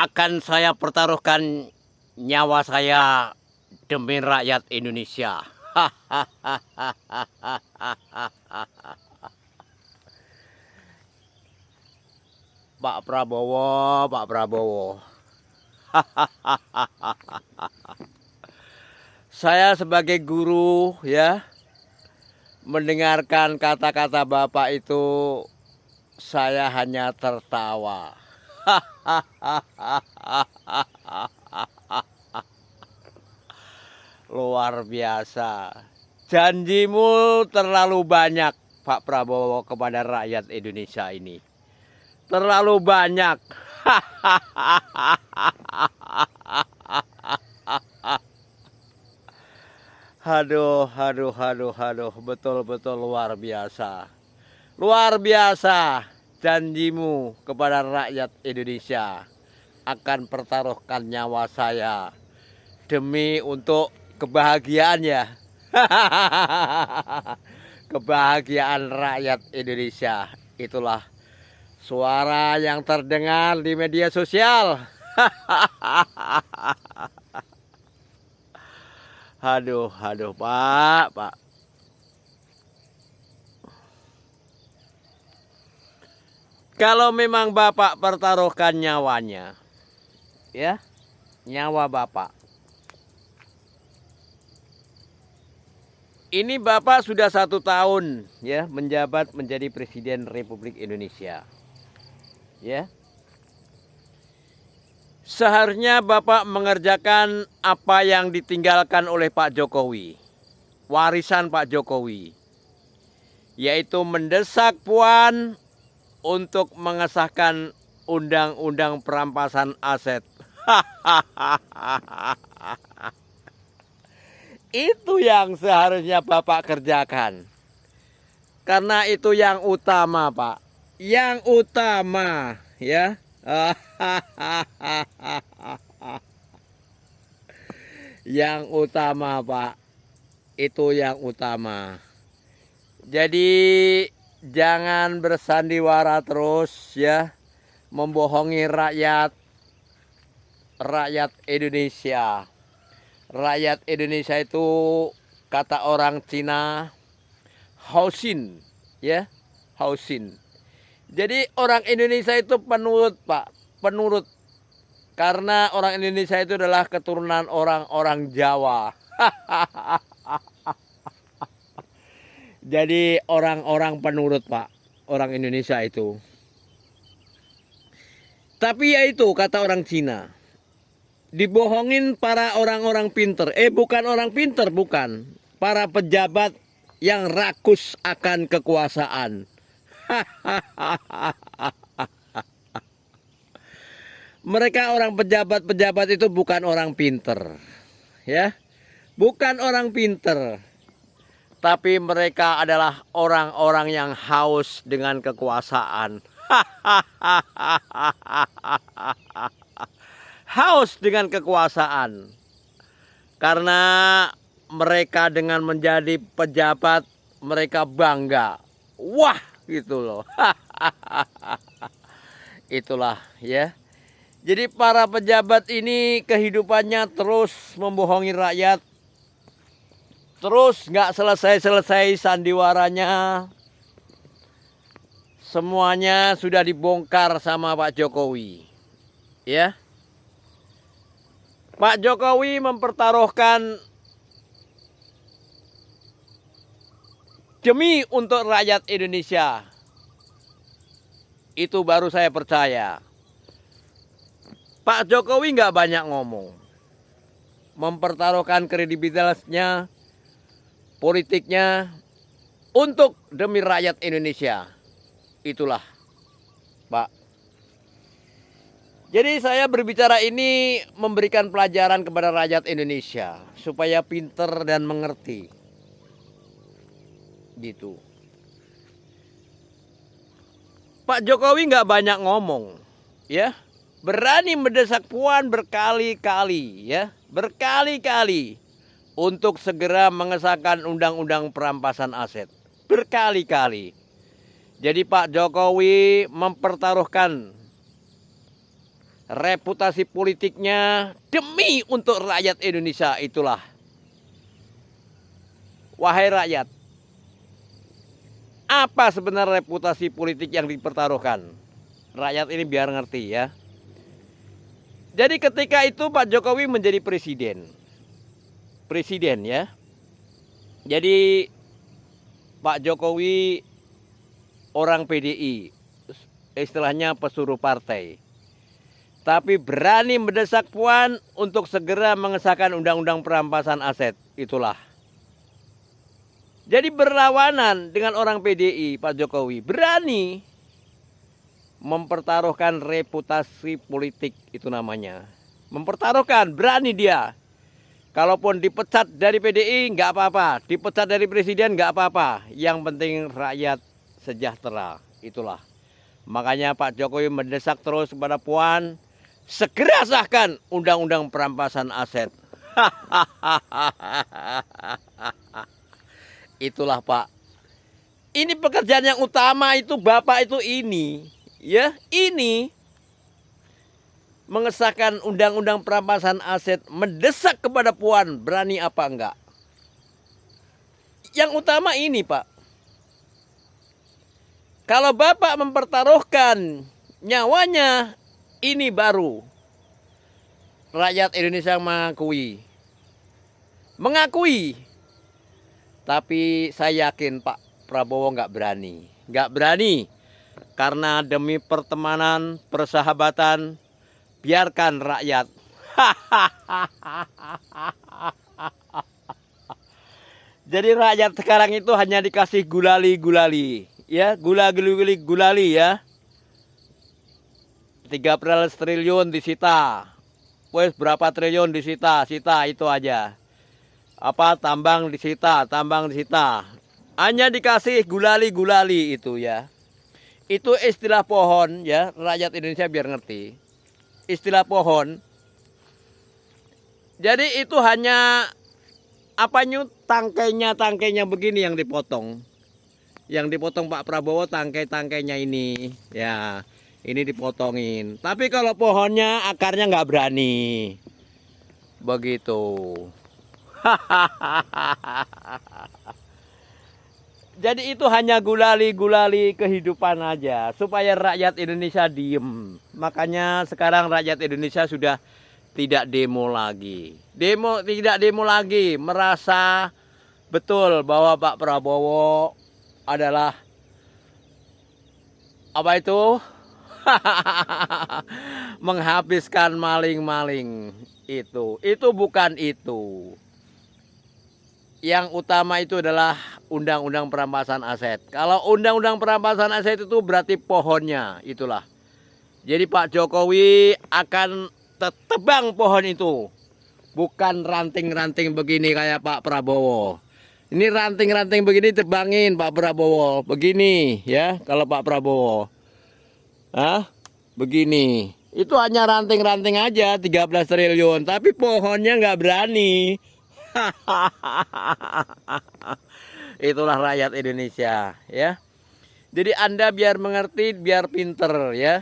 akan saya pertaruhkan nyawa saya demi rakyat Indonesia. Pak Prabowo, Pak Prabowo. Saya sebagai guru ya, mendengarkan kata-kata Bapak itu saya hanya tertawa. Luar biasa. Janjimu terlalu banyak, Pak Prabowo, kepada rakyat Indonesia ini. Terlalu banyak. Aduh, betul-betul luar biasa. Luar biasa janjimu kepada rakyat Indonesia. Akan pertaruhkan nyawa saya demi untuk kebahagiaannya. Kebahagiaan rakyat Indonesia. Itulah suara yang terdengar di media sosial. Aduh, Pak. Kalau memang Bapak pertaruhkan nyawanya, ya, nyawa Bapak. Ini Bapak sudah 1 tahun ya menjabat menjadi Presiden Republik Indonesia. Ya. Seharusnya Bapak mengerjakan apa yang ditinggalkan oleh Pak Jokowi. Warisan Pak Jokowi. Yaitu mendesak Puan untuk mengesahkan undang-undang perampasan aset. Itu yang seharusnya Bapak kerjakan. Karena itu yang utama, Pak. Yang utama, ya. Yang utama, Pak. Itu yang utama. Jadi jangan bersandiwara terus ya, membohongi rakyat Indonesia. Rakyat Indonesia itu kata orang Cina hausin ya, hausin. Jadi orang Indonesia itu penurut, Pak, penurut. Karena orang Indonesia itu adalah keturunan orang-orang Jawa. Jadi orang-orang penurut, Pak, orang Indonesia itu. Tapi ya itu kata orang Cina. Dibohongin para orang-orang pinter. Bukan orang pinter, bukan. Para pejabat yang rakus akan kekuasaan. Mereka orang pejabat-pejabat itu bukan orang pinter. Ya. Bukan orang pinter. Tapi mereka adalah orang-orang yang haus dengan kekuasaan. Haus dengan kekuasaan. Karena mereka dengan menjadi pejabat, mereka bangga. Wah, gitu loh. Itulah ya. Jadi para pejabat ini kehidupannya terus membohongi rakyat. Terus nggak selesai-selesai sandiwaranya. Semuanya sudah dibongkar sama Pak Jokowi. Ya. Pak Jokowi mempertaruhkan demi untuk rakyat Indonesia. Itu baru saya percaya. Pak Jokowi nggak banyak ngomong. Mempertaruhkan kredibilitasnya, politiknya untuk demi rakyat Indonesia. Itulah, Pak. Jadi saya berbicara ini memberikan pelajaran kepada rakyat Indonesia supaya pinter dan mengerti. Gitu. Pak Jokowi nggak banyak ngomong, ya. Berani mendesak Puan berkali-kali, ya. Berkali-kali untuk segera mengesahkan undang-undang perampasan aset. Berkali-kali. Jadi Pak Jokowi mempertaruhkan reputasi politiknya demi untuk rakyat Indonesia. Itulah, wahai rakyat, apa sebenarnya reputasi politik yang dipertaruhkan? Rakyat ini biar ngerti ya. Jadi ketika itu Pak Jokowi menjadi presiden ya. Jadi Pak Jokowi orang PDI, istilahnya pesuruh partai. Tapi berani mendesak Puan untuk segera mengesahkan undang-undang perampasan aset. Itulah. Jadi berlawanan dengan orang PDI, Pak Jokowi berani mempertaruhkan reputasi politik, itu namanya. Mempertaruhkan, berani dia. Kalaupun dipecat dari PDI nggak apa-apa, dipecat dari presiden nggak apa-apa. Yang penting rakyat sejahtera. Itulah. Makanya Pak Jokowi mendesak terus kepada Puan, segera sahkan undang-undang perampasan aset. Itulah Pak. Ini pekerjaan yang utama itu Bapak itu ini. Ya, ini mengesahkan undang-undang perampasan aset, mendesak kepada Puan, berani apa enggak? Yang utama ini Pak. Kalau Bapak mempertaruhkan nyawanya, ini baru rakyat Indonesia mengakui. Tapi saya yakin Pak Prabowo nggak berani. Nggak berani. Karena demi pertemanan, persahabatan, biarkan rakyat. Jadi rakyat sekarang itu hanya dikasih gulali. Ya, gulali ya. 13 triliun disita. Wes berapa triliun disita? Sita itu aja. Apa tambang disita. Hanya dikasih gulali itu ya. Itu istilah pohon ya, rakyat Indonesia biar ngerti. Istilah pohon. Jadi itu hanya tangkainya begini yang dipotong. Yang dipotong Pak Prabowo tangkai-tangkainya ini. Ya, ini dipotongin. Tapi kalau pohonnya akarnya nggak berani. Begitu. Jadi itu hanya gulali kehidupan aja. Supaya rakyat Indonesia diem. Makanya sekarang rakyat Indonesia sudah tidak demo lagi. Tidak demo lagi. Merasa betul bahwa Pak Prabowo adalah apa itu? Menghabiskan maling-maling itu. Itu bukan itu. Yang utama itu adalah undang-undang perampasan aset. Kalau undang-undang perampasan aset itu berarti pohonnya, itulah. Jadi Pak Jokowi akan tebang pohon itu. Bukan ranting-ranting begini kayak Pak Prabowo. Ini ranting-ranting begini tebangin Pak Prabowo. Begini ya kalau Pak Prabowo. Begini. Itu hanya ranting-ranting aja 13 triliun. Tapi pohonnya nggak berani. Itulah rakyat Indonesia ya. Jadi Anda biar mengerti, biar pinter ya.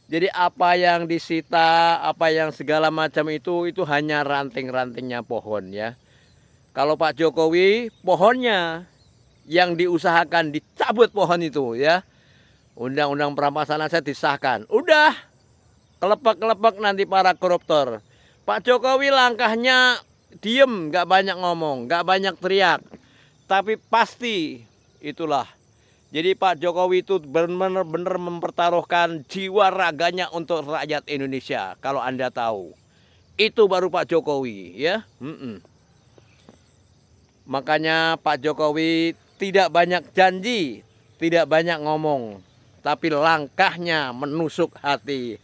Jadi apa yang disita, apa yang segala macam itu hanya ranting-rantingnya pohon ya. Kalau Pak Jokowi pohonnya yang diusahakan dicabut pohon itu ya. Undang-undang perampasan aset disahkan. Udah kelepek-kelepek nanti para koruptor. Pak Jokowi langkahnya diem, nggak banyak ngomong, nggak banyak teriak, tapi pasti itulah. Jadi Pak Jokowi itu benar-benar mempertaruhkan jiwa raganya untuk rakyat Indonesia. Kalau Anda tahu, itu baru Pak Jokowi, ya. Makanya Pak Jokowi tidak banyak janji, tidak banyak ngomong, tapi langkahnya menusuk hati.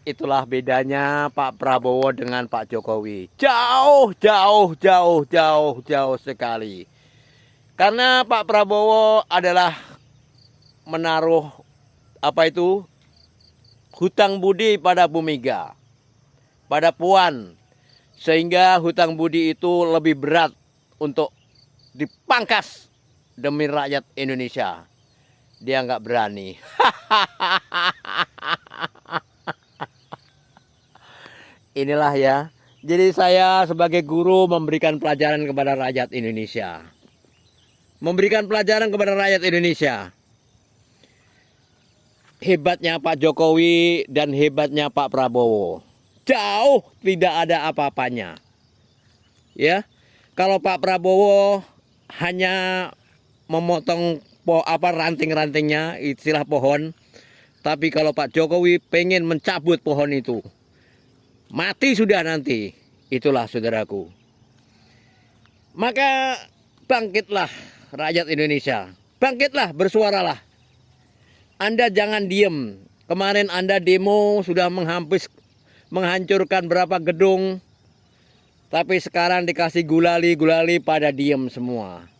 Itulah bedanya Pak Prabowo dengan Pak Jokowi. Jauh sekali. Karena Pak Prabowo adalah menaruh hutang budi pada Bu Mega, pada Puan. Sehingga hutang budi itu lebih berat untuk dipangkas demi rakyat Indonesia. Dia nggak berani. inilah ya. Jadi saya sebagai guru memberikan pelajaran kepada rakyat Indonesia. Memberikan pelajaran kepada rakyat Indonesia. Hebatnya Pak Jokowi dan hebatnya Pak Prabowo. Jauh tidak ada apa-apanya. Ya. Kalau Pak Prabowo hanya memotong ranting-rantingnya, istilah pohon. Tapi kalau Pak Jokowi pengen mencabut pohon itu, mati sudah nanti. Itulah saudaraku. Maka bangkitlah rakyat Indonesia. Bangkitlah, bersuaralah. Anda jangan diem. Kemarin Anda demo sudah menghancurkan berapa gedung. Tapi sekarang dikasih gulali pada diem semua.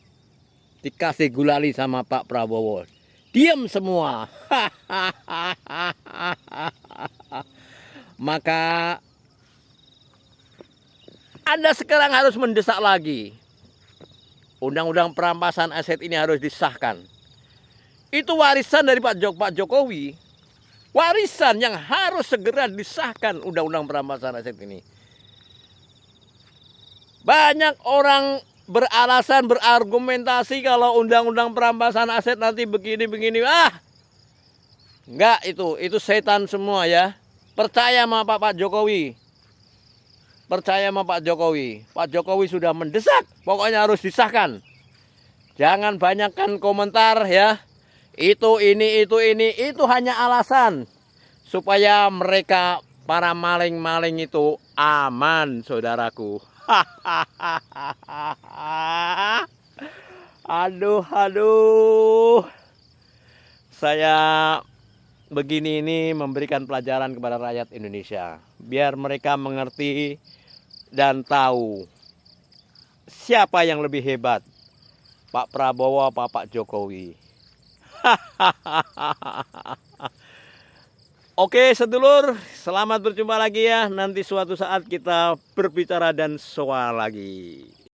Dikasih gulali sama Pak Prabowo. Diem semua. Maka Anda sekarang harus mendesak lagi. Undang-undang perampasan aset ini harus disahkan. Itu warisan dari Pak Jokowi. Warisan yang harus segera disahkan undang-undang perampasan aset ini. Banyak orang beralasan, berargumentasi kalau undang-undang perampasan aset nanti begini-begini. Enggak, itu setan semua ya. Percaya sama Pak Jokowi. Percaya sama Pak Jokowi. Pak Jokowi sudah mendesak, pokoknya harus disahkan. Jangan banyakkan komentar ya. Itu hanya alasan supaya mereka para maling-maling itu aman, saudaraku. Aduh. Saya begini ini memberikan pelajaran kepada rakyat Indonesia. Biar mereka mengerti dan tahu siapa yang lebih hebat. Pak Prabowo apa Pak Jokowi. Oke sedulur, selamat berjumpa lagi ya. Nanti suatu saat kita berbicara dan soal lagi.